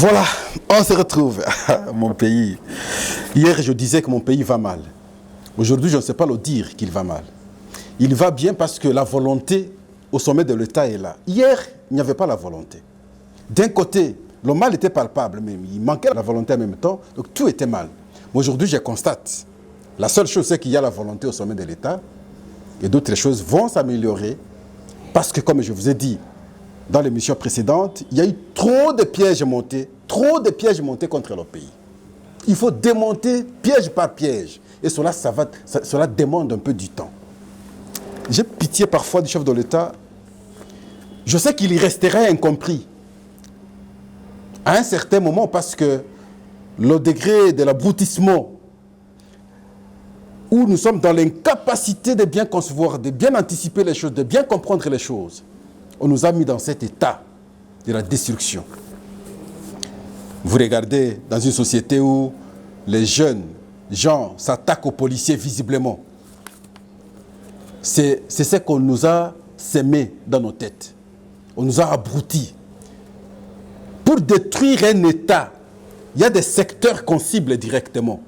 Voilà, on se retrouve, mon pays. Hier, je disais que mon pays va mal. Aujourd'hui, je ne sais pas le dire qu'il va mal. Il va bien parce que la volonté au sommet de l'État est là. Hier, il n'y avait pas la volonté. D'un côté, le mal était palpable, mais il manquait la volonté en même temps, donc tout était mal. Aujourd'hui, je constate, la seule chose, c'est qu'il y a la volonté au sommet de l'État, et d'autres choses vont s'améliorer, parce que, comme je vous ai dit, dans l'émission précédente, il y a eu trop de pièges montés contre le pays. Il faut démonter piège par piège. Et cela demande un peu du temps. J'ai pitié parfois du chef de l'État. Je sais qu'il y resterait incompris à un certain moment parce que le degré de l'abrutissement où nous sommes dans l'incapacité de bien concevoir, de bien anticiper les choses, de bien comprendre les choses, on nous a mis dans cet état de la destruction. Vous regardez dans une société où les jeunes gens s'attaquent aux policiers visiblement. C'est ce qu'on nous a sémé dans nos têtes. On nous a abrutis. Pour détruire un État, il y a des secteurs qu'on cible directement.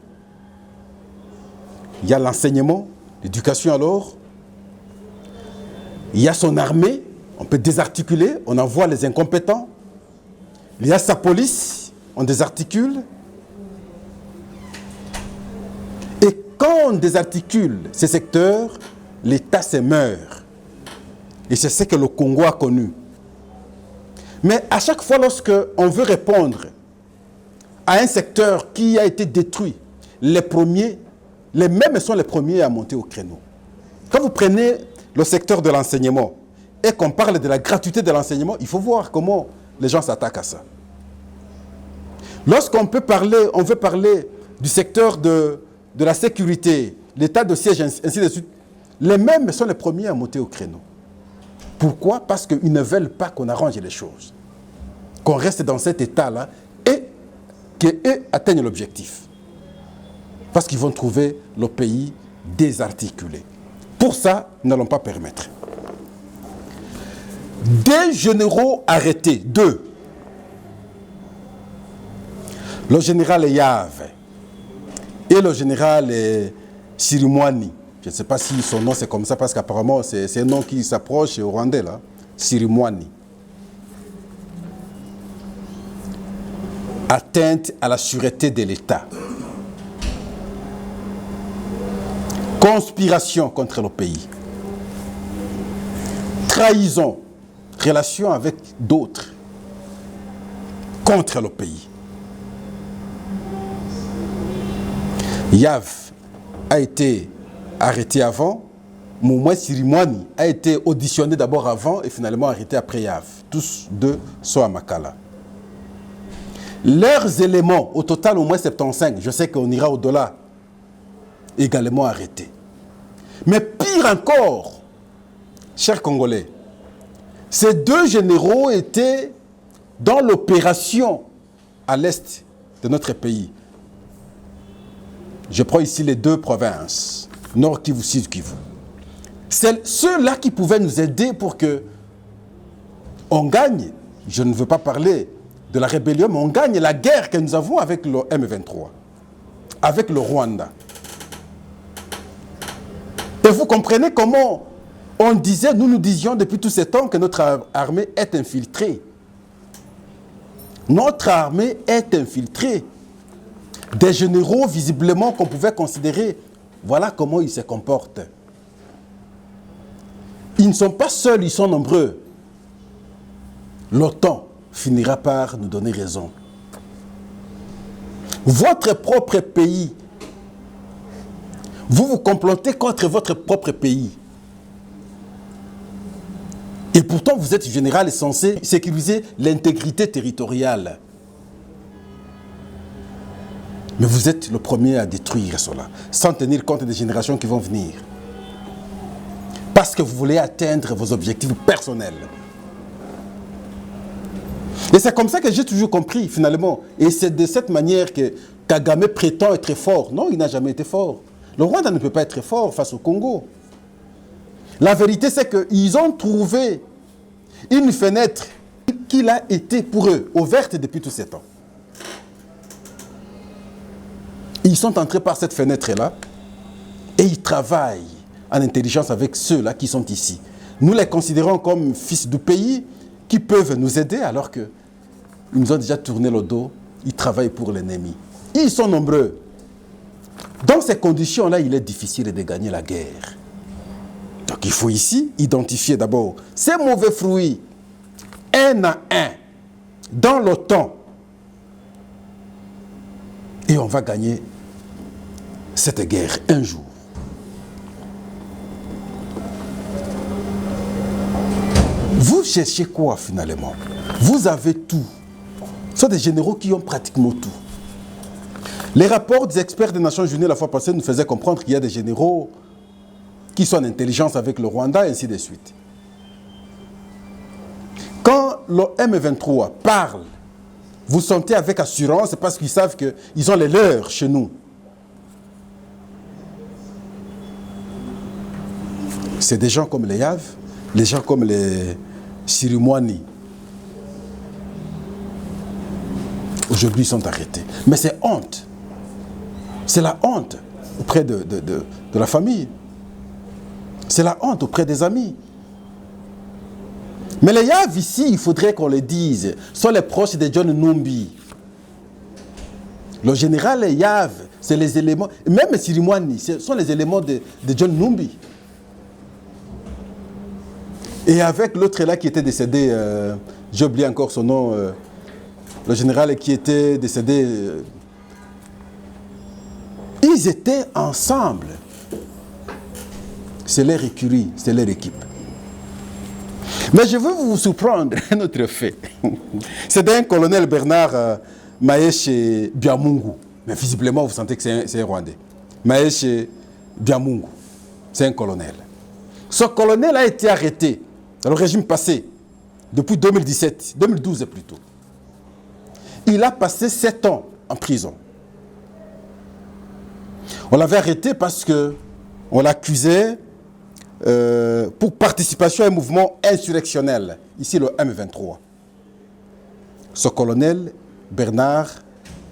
Il y a l'enseignement, l'éducation alors. Il y a son armée, on peut désarticuler, on envoie les incompétents. Il y a sa police, on désarticule. Et quand on désarticule ces secteurs, l'État se meurt. Et c'est ce que le Congo a connu. Mais à chaque fois lorsqu'on veut répondre à un secteur qui a été détruit, les mêmes sont les premiers à monter au créneau. Quand vous prenez le secteur de l'enseignement et qu'on parle de la gratuité de l'enseignement, il faut voir comment les gens s'attaquent à ça. Lorsqu'on veut parler du secteur de la sécurité, l'état de siège, ainsi de suite, les mêmes sont les premiers à monter au créneau. Pourquoi? Parce qu'ils ne veulent pas qu'on arrange les choses, qu'on reste dans cet état-là et qu'eux atteignent l'objectif. Parce qu'ils vont trouver le pays désarticulé. Pour ça, nous n'allons pas permettre. 2 généraux arrêtés, 2. Le général Yave et le général Sirimwani. Je ne sais pas si son nom c'est comme ça parce qu'apparemment c'est un nom qui s'approche au Rwandais là. Sirimwani. Atteinte à la sûreté de l'État. Conspiration contre le pays. Trahison. Relation avec d'autres. Contre le pays. Yav a été arrêté avant. Moumoué Sirimwani a été auditionné d'abord avant et finalement arrêté après Yav. Tous 2 sont à Makala. Leurs éléments, au total au moins 75, je sais qu'on ira au-delà, également arrêtés. Mais pire encore, chers Congolais, ces 2 généraux étaient dans l'opération à l'est de notre pays. Je prends ici les 2 provinces, Nord Kivu, Sud Kivu. C'est ceux-là qui pouvaient nous aider pour que on gagne. Je ne veux pas parler de la rébellion, mais on gagne la guerre que nous avons avec le M23, avec le Rwanda. Et vous comprenez comment nous disions depuis tous ces temps que notre armée est infiltrée. Notre armée est infiltrée. Des généraux, visiblement, qu'on pouvait considérer, voilà comment ils se comportent. Ils ne sont pas seuls, ils sont nombreux. L'OTAN finira par nous donner raison. Votre propre pays, vous complotez contre votre propre pays. Et pourtant, vous êtes général et censé sécuriser l'intégrité territoriale. Mais vous êtes le premier à détruire cela, sans tenir compte des générations qui vont venir. Parce que vous voulez atteindre vos objectifs personnels. Et c'est comme ça que j'ai toujours compris, finalement. Et c'est de cette manière que Kagame prétend être fort. Non, il n'a jamais été fort. Le Rwanda ne peut pas être fort face au Congo. La vérité, c'est qu'ils ont trouvé une fenêtre qu'il a été pour eux, ouverte depuis tous ces temps. Ils sont entrés par cette fenêtre-là et ils travaillent en intelligence avec ceux-là qui sont ici. Nous les considérons comme fils du pays qui peuvent nous aider alors qu'ils nous ont déjà tourné le dos. Ils travaillent pour l'ennemi. Ils sont nombreux. Dans ces conditions-là, il est difficile de gagner la guerre. Donc il faut ici identifier d'abord ces mauvais fruits, un à un, dans le temps. Et on va gagner cette guerre un jour. Vous cherchez quoi finalement? Vous avez tout. Ce sont des généraux qui ont pratiquement tout. Les rapports des experts des Nations Unies la fois passée nous faisaient comprendre qu'il y a des généraux qui sont en intelligence avec le Rwanda et ainsi de suite. Quand le M23 parle, vous sentez avec assurance parce qu'ils savent qu'ils ont les leurs chez nous. C'est des gens comme les Yav, les gens comme les Sirimwani. Aujourd'hui, ils sont arrêtés. Mais c'est honte. C'est la honte auprès de la famille. C'est la honte auprès des amis. Mais les Yav ici, il faudrait qu'on les dise, sont les proches de John Numbi. Le général Yav, c'est les éléments, même Sirimwani, ce sont les éléments de John Numbi. Et avec l'autre là qui était décédé, j'ai oublié encore son nom, le général qui était décédé, ils étaient ensemble. C'est leur écurie, c'est leur équipe. Mais je veux vous surprendre un autre fait. C'est d'un colonel Bernard Maeshe Biamungu. Mais visiblement, vous sentez que c'est un Rwandais. Maeshe Biamungu, c'est un colonel. Ce colonel a été arrêté dans le régime passé, depuis 2017, 2012 plutôt. Il a passé 7 ans en prison. On l'avait arrêté parce qu'on l'accusait pour participation à un mouvement insurrectionnel, ici le M23. Ce colonel, Bernard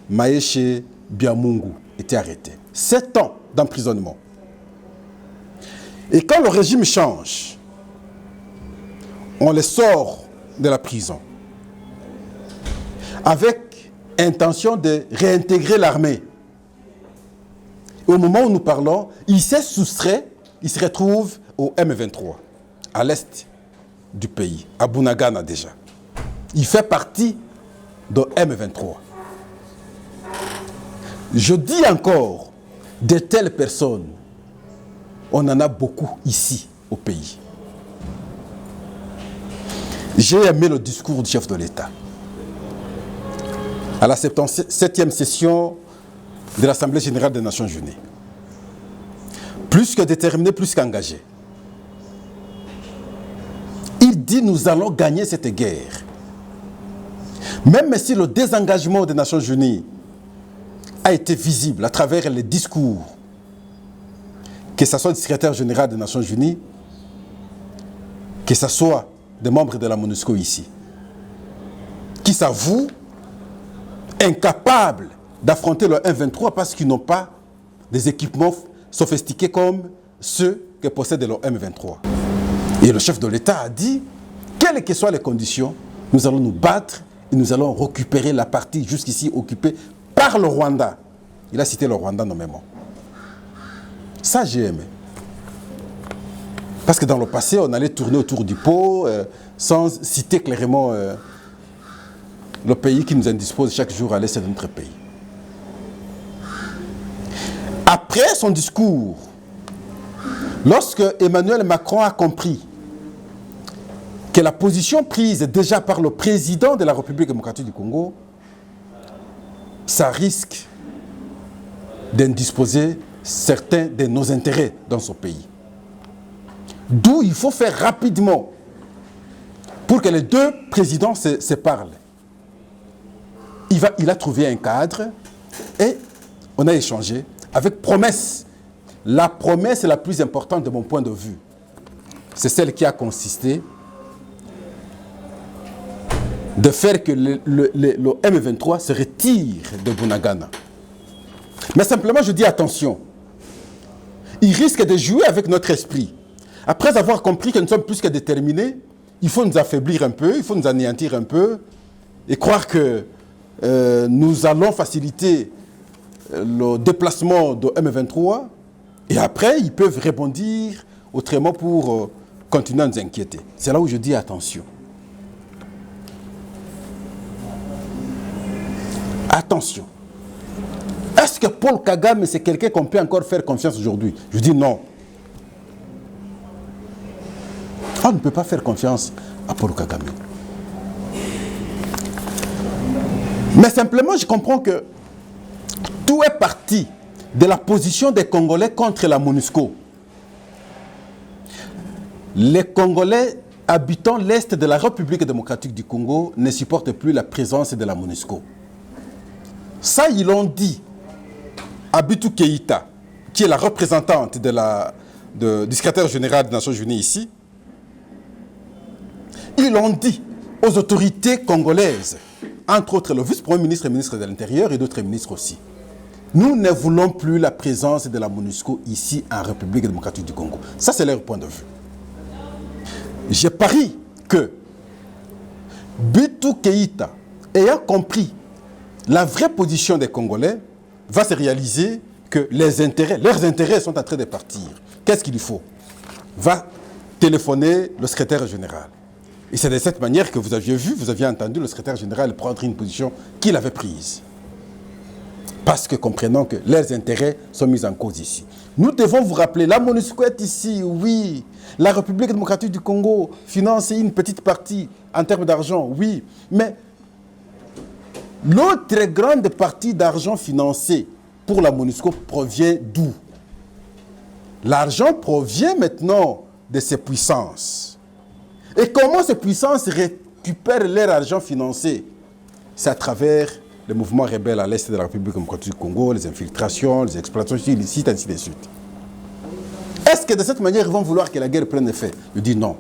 Maeshe Biamungu, était arrêté. 7 ans d'emprisonnement. Et quand le régime change, on les sort de la prison avec intention de réintégrer l'armée. Au moment où nous parlons, il s'est soustrait, il se retrouve au M23, à l'est du pays, à Bunagana déjà. Il fait partie de M23. Je dis encore, de telles personnes, on en a beaucoup ici au pays. J'ai aimé le discours du chef de l'État. À la 77e session de l'Assemblée générale des Nations Unies. Plus que déterminé, plus qu'engagé. Il dit nous allons gagner cette guerre. Même si le désengagement des Nations Unies a été visible à travers les discours, que ce soit du secrétaire général des Nations Unies, que ce soit des membres de la MONUSCO ici, qui s'avouent incapables d'affronter le M23 parce qu'ils n'ont pas des équipements sophistiqués comme ceux que possède le M23. Et le chef de l'État a dit, quelles que soient les conditions, nous allons nous battre et nous allons récupérer la partie jusqu'ici occupée par le Rwanda. Il a cité le Rwanda nommément. Ça, j'ai aimé. Parce que dans le passé, on allait tourner autour du pot sans citer clairement le pays qui nous indispose chaque jour à l'est de notre pays. Après son discours, lorsque Emmanuel Macron a compris que la position prise déjà par le président de la République démocratique du Congo, ça risque d'indisposer certains de nos intérêts dans ce pays. D'où il faut faire rapidement pour que les deux présidents se parlent. Il a trouvé un cadre et on a échangé avec promesse. La promesse la plus importante de mon point de vue, c'est celle qui a consisté de faire que le M23 se retire de Bunagana. Mais simplement, je dis attention. Ils risquent de jouer avec notre esprit. Après avoir compris que nous sommes plus que déterminés, il faut nous affaiblir un peu, il faut nous anéantir un peu et croire que nous allons faciliter le déplacement de M23 et après, ils peuvent rebondir autrement pour continuer à nous inquiéter. C'est là où je dis attention. Attention. Est-ce que Paul Kagame, c'est quelqu'un qu'on peut encore faire confiance aujourd'hui? Je dis non. On ne peut pas faire confiance à Paul Kagame. Mais simplement, je comprends que tout est parti de la position des Congolais contre la MONUSCO. Les Congolais habitant l'Est de la République démocratique du Congo ne supportent plus la présence de la MONUSCO. Ça, ils l'ont dit à Bintou Keïta, qui est la représentante du secrétaire général des Nations Unies ici. Ils l'ont dit aux autorités congolaises, entre autres le vice-premier ministre et ministre de l'Intérieur et d'autres ministres aussi. Nous ne voulons plus la présence de la MONUSCO ici en République démocratique du Congo. Ça, c'est leur point de vue. Je parie que Bintou Keïta, ayant compris la vraie position des Congolais, va se réaliser que leurs intérêts sont en train de partir. Qu'est-ce qu'il faut? Va téléphoner le secrétaire général. Et c'est de cette manière que vous aviez vu, vous aviez entendu le secrétaire général prendre une position qu'il avait prise. Parce que comprenons que leurs intérêts sont mis en cause ici. Nous devons vous rappeler, la MONUSCO est ici, oui. La République démocratique du Congo finance une petite partie en termes d'argent, oui. Mais l'autre grande partie d'argent financé pour la MONUSCO provient d'où? L'argent provient maintenant de ces puissances. Et comment ces puissances récupèrent leur argent financé? C'est à travers les mouvements rebelles à l'est de la République démocratique du Congo, les infiltrations, les exploitations illicites, ainsi de suite. Est-ce que de cette manière, ils vont vouloir que la guerre prenne effet? Je dis non.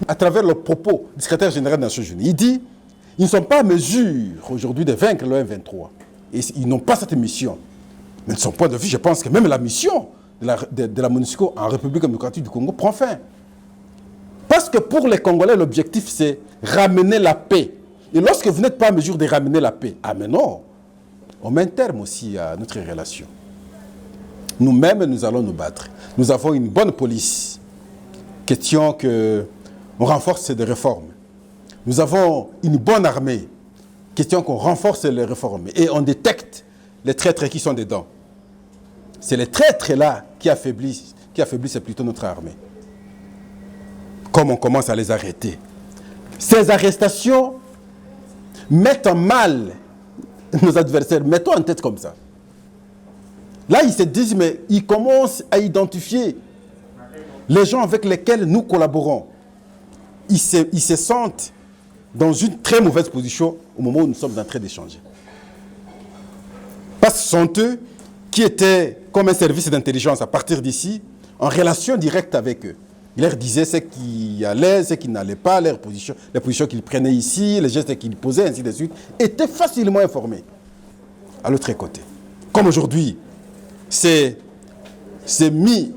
À travers le propos du secrétaire général des Nations Unies, il dit ils ne sont pas à mesure aujourd'hui de vaincre le M23. Et ils n'ont pas cette mission. Mais de son point de vue, je pense que même la mission de la MONUSCO en République démocratique du Congo prend fin. Parce que pour les Congolais, l'objectif, c'est ramener la paix. Et lorsque vous n'êtes pas à mesure de ramener la paix, ah mais non, on met un terme aussi à notre relation. Nous-mêmes, nous allons nous battre. Nous avons une bonne police. Question qu'on renforce des réformes. Nous avons une bonne armée. Question qu'on renforce les réformes. Et on détecte les traîtres qui sont dedans. C'est les traîtres-là qui affaiblissent plutôt notre armée. Comme on commence à les arrêter. Ces arrestations mettent en mal nos adversaires. Mettons en tête comme ça. Là, ils se disent, mais ils commencent à identifier les gens avec lesquels nous collaborons. Ils se sentent dans une très mauvaise position au moment où nous sommes en train d'échanger. Parce que ce sont eux qui étaient comme un service d'intelligence à partir d'ici, en relation directe avec eux. Ils leur disaient ce qui allait, ce qui n'allait pas, les positions qu'ils prenaient ici, les gestes qu'ils posaient, ainsi de suite, étaient facilement informés à l'autre côté. Comme aujourd'hui, c'est mis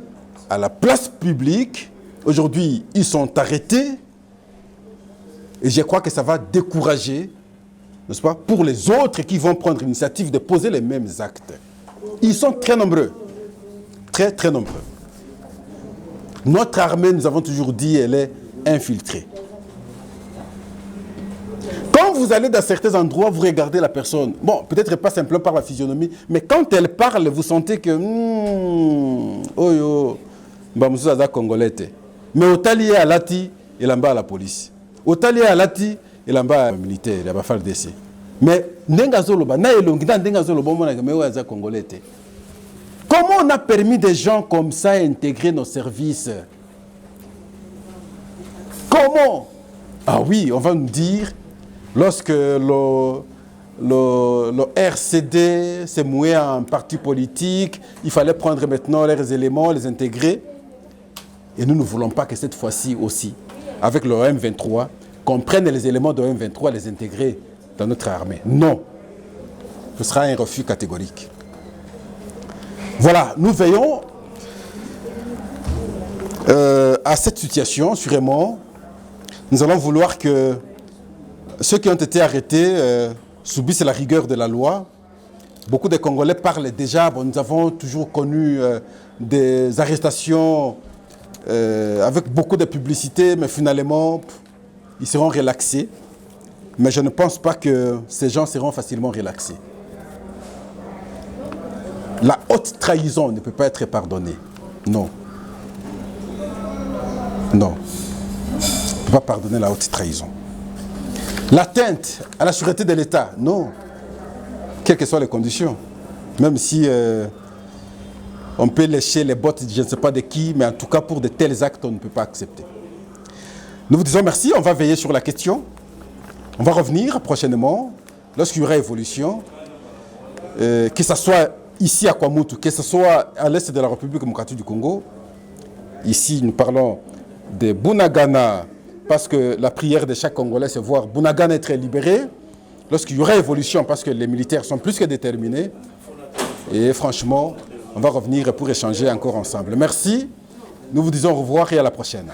à la place publique. Aujourd'hui, ils sont arrêtés. Et je crois que ça va décourager, n'est-ce pas, pour les autres qui vont prendre l'initiative de poser les mêmes actes. Ils sont très nombreux. Très, très nombreux. Notre armée, nous avons toujours dit, elle est infiltrée. Quand vous allez dans certains endroits, vous regardez la personne. Bon, peut-être pas simplement par la physionomie, mais quand elle parle, vous sentez que... oh yo, Mbamoussou Congolais. Mais au talier à Lati, il en bas à la police. Au talier à Lati, il en bas à la militaire, il a pas fait le décès. Mais comment on a permis des gens comme ça à intégrer nos services? Comment? Ah oui, on va nous dire, lorsque le RCD s'est moué en parti politique, il fallait prendre maintenant leurs éléments, les intégrer. Et nous ne voulons pas que cette fois-ci aussi, avec le M23, qu'on prenne les éléments de M23 et les intégrer dans notre armée. Non. Ce sera un refus catégorique. Voilà, nous veillons à cette situation, sûrement. Nous allons vouloir que ceux qui ont été arrêtés subissent la rigueur de la loi. Beaucoup de Congolais parlent déjà, bon, nous avons toujours connu des arrestations avec beaucoup de publicité, mais finalement, ils seront relaxés. Mais je ne pense pas que ces gens seront facilement relaxés. La haute trahison ne peut pas être pardonnée. Non. Non. On ne peut pas pardonner la haute trahison. L'atteinte à la sûreté de l'État, non. Quelles que soient les conditions. Même si on peut lécher les bottes, je ne sais pas de qui, mais en tout cas pour de tels actes, on ne peut pas accepter. Nous vous disons merci, on va veiller sur la question. On va revenir prochainement, lorsqu'il y aura évolution, que ce soit ici à Kwamutu, que ce soit à l'est de la République démocratique du Congo. Ici, nous parlons de Bunagana, parce que la prière de chaque Congolais, c'est voir Bunagana être libéré. Lorsqu'il y aura évolution, parce que les militaires sont plus que déterminés. Et franchement, on va revenir pour échanger encore ensemble. Merci. Nous vous disons au revoir et à la prochaine.